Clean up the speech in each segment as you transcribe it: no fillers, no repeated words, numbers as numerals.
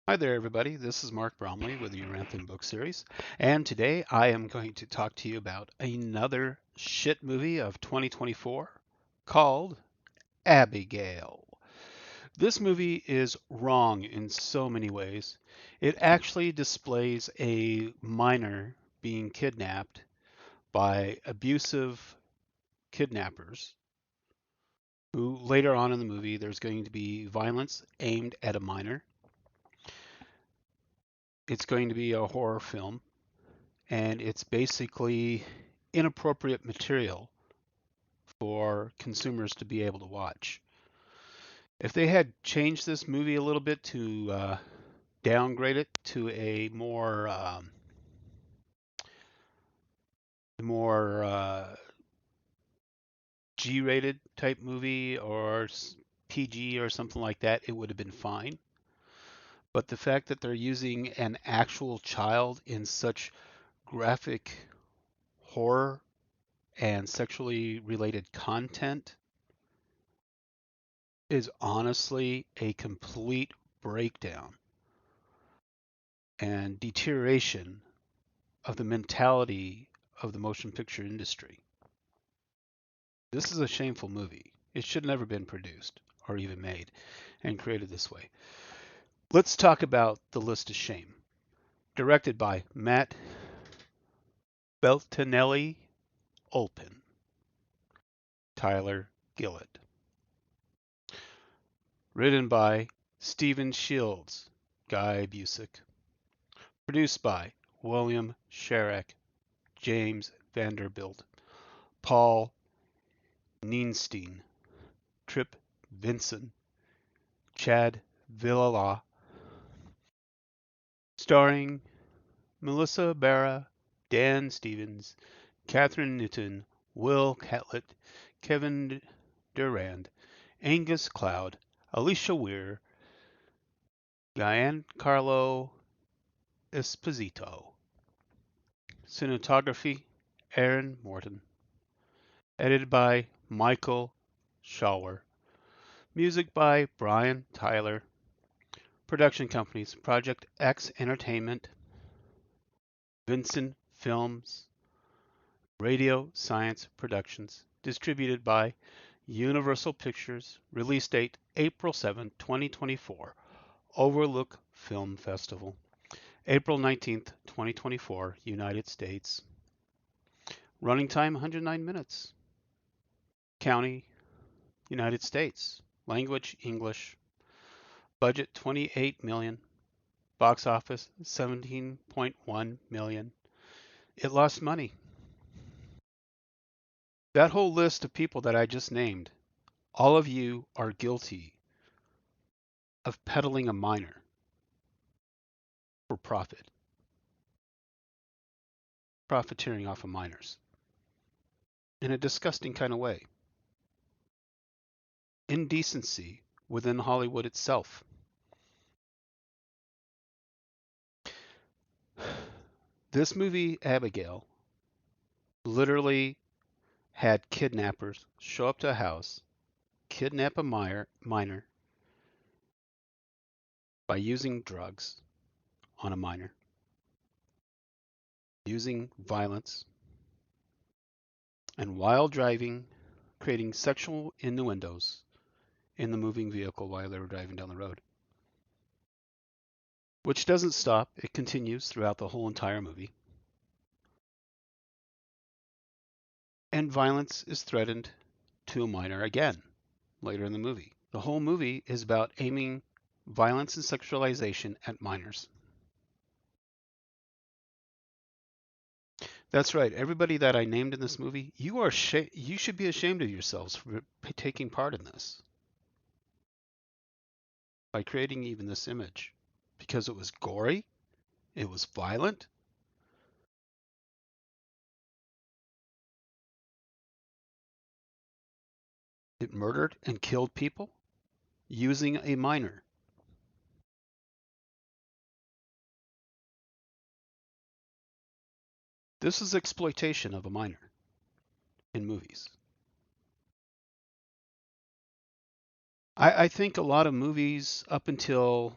Hi there, everybody. This is Mark Bromley with the Yoranthium book series, and today I am going to talk to you about another shit movie of 2024 called Abigail. This movie is wrong in so many ways. It actually displays a minor being kidnapped by abusive kidnappers who later on in the movie there's going to be violence aimed at a minor. It's going to be a horror film and it's basically inappropriate material for consumers to be able to watch. If they had changed this movie a little bit to downgrade it to a more G-rated type movie or PG or something like that, it would have been fine. But the fact that they're using an actual child in such graphic horror and sexually related content is honestly a complete breakdown and deterioration of the mentality of the motion picture industry. This is a shameful movie. It should never been produced or even made and created this way. Let's talk about The List of Shame. Directed by Matt Beltinelli Olpin, Tyler Gillett. Written by Stephen Shields, Guy Busick. Produced by William Sherrick, James Vanderbilt, Paul Neenstein, Trip Vinson, Chad Villala, starring Melissa Barra, Dan Stevens, Catherine Newton, Will Catlett, Kevin Durand, Angus Cloud, Alicia Weir, Giancarlo Esposito. Cinematography, Aaron Morton. Edited by Michael Shawer. Music by Brian Tyler. Production companies: Project X Entertainment, Vincent Films, Radio Science Productions. Distributed by Universal Pictures. Release date April 7, 2024. Overlook Film Festival. April 19th, 2024, United States. Running time 109 minutes. County, United States. Language, English. Budget 28 million. Box office 17.1 million. It lost money. That whole list of people that I just named, all of you are guilty of peddling a minor for profit, profiteering off of minors in a disgusting kind of way. Indecency within Hollywood itself. This movie, Abigail, literally had kidnappers show up to a house, kidnap a minor by using drugs on a minor, using violence, and while driving, creating sexual innuendos in the moving vehicle while they were driving down the road. Which doesn't stop, it continues throughout the whole entire movie. And violence is threatened to a minor again later in the movie. The whole movie is about aiming violence and sexualization at minors. That's right. Everybody that I named in this movie, you should be ashamed of yourselves for taking part in this by creating even this image because it was gory, it was violent. It murdered and killed people using a minor. This is exploitation of a minor in movies. I think a lot of movies up until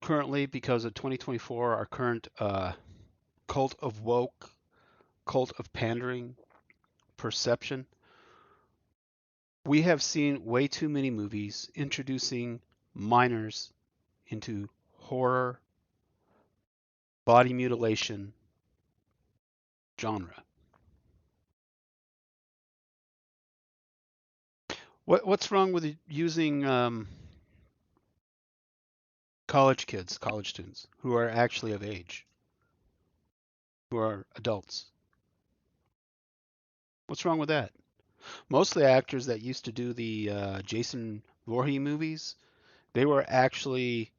currently, because of 2024, our current cult of woke, cult of pandering, perception, we have seen way too many movies introducing minors into horror, body mutilation genre. What's wrong with using college kids, college students who are actually of age, who are adults? What's wrong with that? Most of the actors that used to do the Jason Voorhees movies, they were actually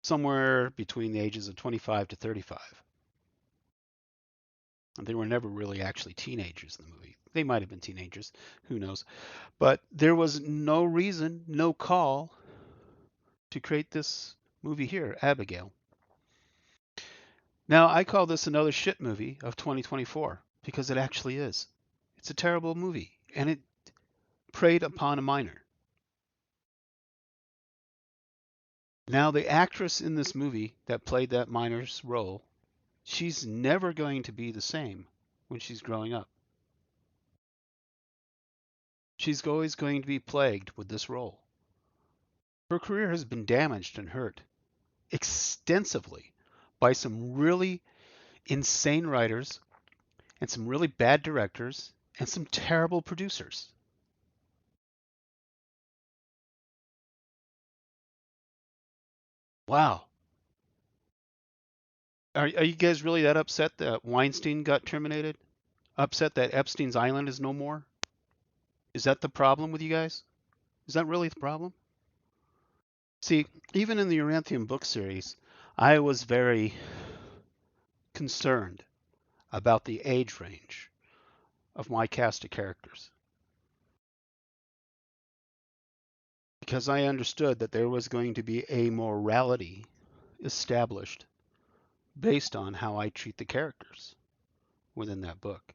somewhere between the ages of 25 to 35. And they were never really actually teenagers in the movie. They might have been teenagers, who knows. But there was no reason, no call to create this movie here, Abigail. Now, I call this another shit movie of 2024 because it actually is. It's a terrible movie, and it preyed upon a minor. Now, the actress in this movie that played that minor's role, she's never going to be the same when she's growing up. She's always going to be plagued with this role. Her career has been damaged and hurt extensively by some really insane writers and some really bad directors and some terrible producers. Wow. Are you guys really that upset that Weinstein got terminated? Upset that Epstein's Island is no more? Is that the problem with you guys? Is that really the problem? See, even in the Yoranthium book series, I was very concerned about the age range of my cast of characters because I understood that there was going to be a morality established based on how I treat the characters within that book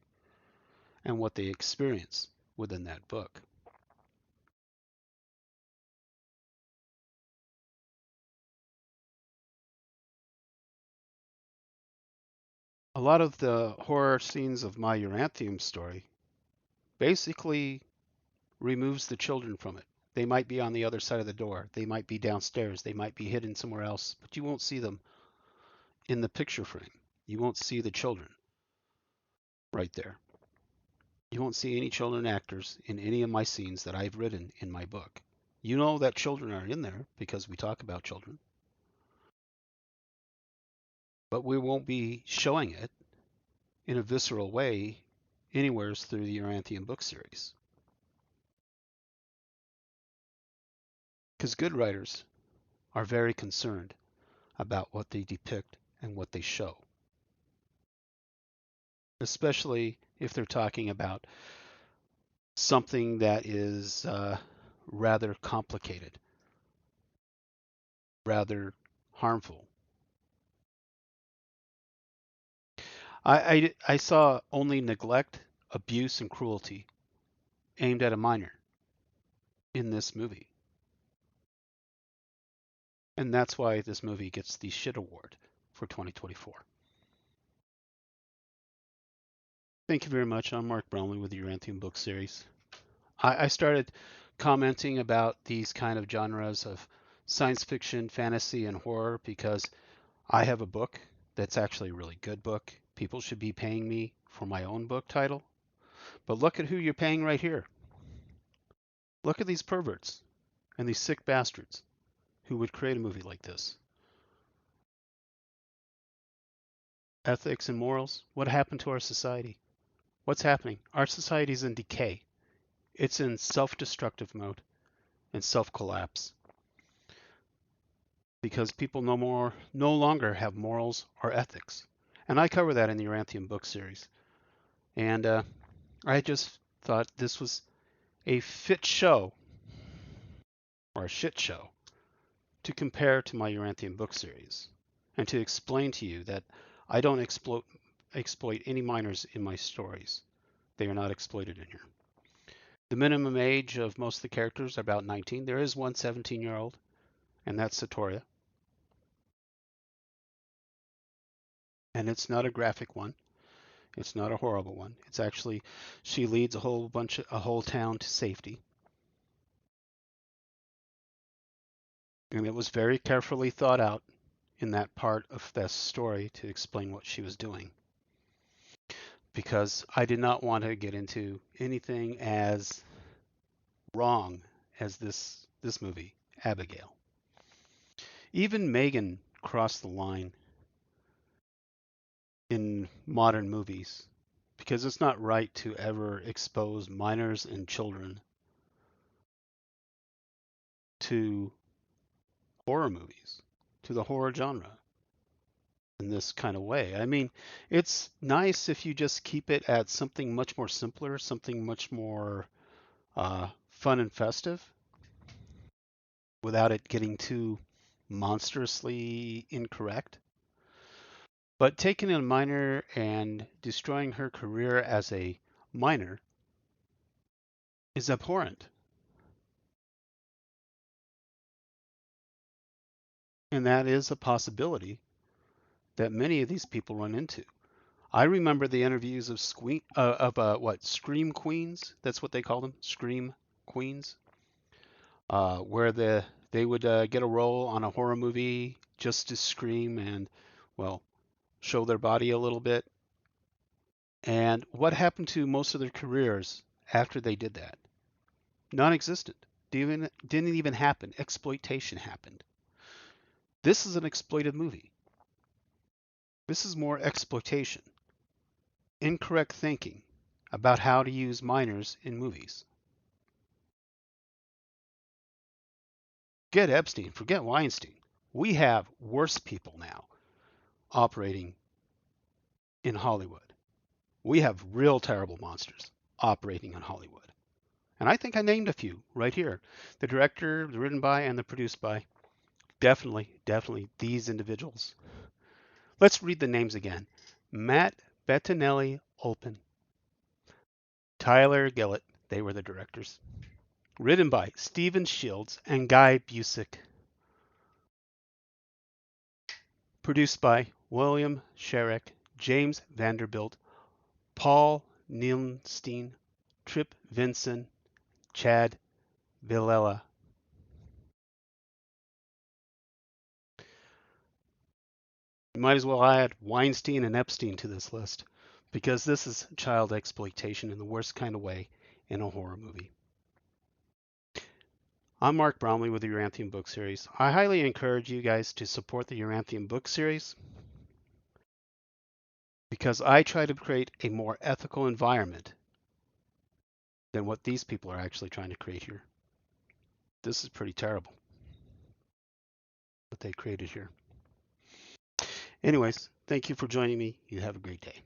and what they experience within that book. A lot of the horror scenes of my Uranthium story basically removes the children from it. They might be on the other side of the door. They might be downstairs. They might be hidden somewhere else, but you won't see them in the picture frame. You won't see the children right there. You won't see any children actors in any of my scenes that I've written in my book. You know that children are in there because we talk about children, but we won't be showing it in a visceral way anywhere through the Uranthium book series. Because good writers are very concerned about what they depict and what they show, especially if they're talking about something that is rather complicated, rather harmful. I saw only neglect, abuse, and cruelty aimed at a minor in this movie. And that's why this movie gets the shit award for 2024. Thank you very much. I'm Mark Bromley with the Uranthium book series. I started commenting about these kind of genres of science fiction, fantasy, and horror because I have a book that's actually a really good book. People should be paying me for my own book title. But look at who you're paying right here. Look at these perverts and these sick bastards who would create a movie like this. Ethics and morals. What happened to our society? What's happening? Our society is in decay. It's in self-destructive mode and self-collapse because people no longer have morals or ethics. And I cover that in the Uranthium book series. And I just thought this was a fit show or a shit show to compare to my Uranthium book series and to explain to you that I don't exploit any minors in my stories. They are not exploited in here. The minimum age of most of the characters are about 19. There is one 17-year-old, and that's Satoria. And it's not a graphic one. It's not a horrible one. It's actually she leads a whole town to safety. And it was very carefully thought out in that part of the story to explain what she was doing. Because I did not want to get into anything as wrong as this movie, Abigail. Even Megan crossed the line in modern movies because it's not right to ever expose minors and children to horror movies, to the horror genre in this kind of way. I mean, it's nice if you just keep it at something much more simpler, something much more fun and festive without it getting too monstrously incorrect. But taking a minor and destroying her career as a minor is abhorrent. And that is a possibility that many of these people run into. I remember the interviews of Scream Queens. That's what they call them, Scream Queens, where they would get a role on a horror movie just to scream and, well, show their body a little bit. And what happened to most of their careers after they did that? Non-existent. Didn't even happen. Exploitation happened. This is an exploited movie. This is more exploitation. Incorrect thinking about how to use minors in movies. Get Epstein, forget Weinstein. We have worse people now operating in Hollywood. We have real terrible monsters operating in Hollywood. And I think I named a few right here. The director, the written by, and the produced by. Definitely these individuals. Let's read the names again. Matt Bettinelli Olpin, Tyler Gillett, they were the directors. Written by Stephen Shields and Guy Busick. Produced by William Sherrick, James Vanderbilt, Paul Nielstein, Trip Vinson, Chad Villela. You might as well add Weinstein and Epstein to this list because this is child exploitation in the worst kind of way in a horror movie. I'm Mark Bromley with the Yoranthium book series. I highly encourage you guys to support the Yoranthium book series because I try to create a more ethical environment than what these people are actually trying to create here. This is pretty terrible what they created here. Anyways, thank you for joining me. You have a great day.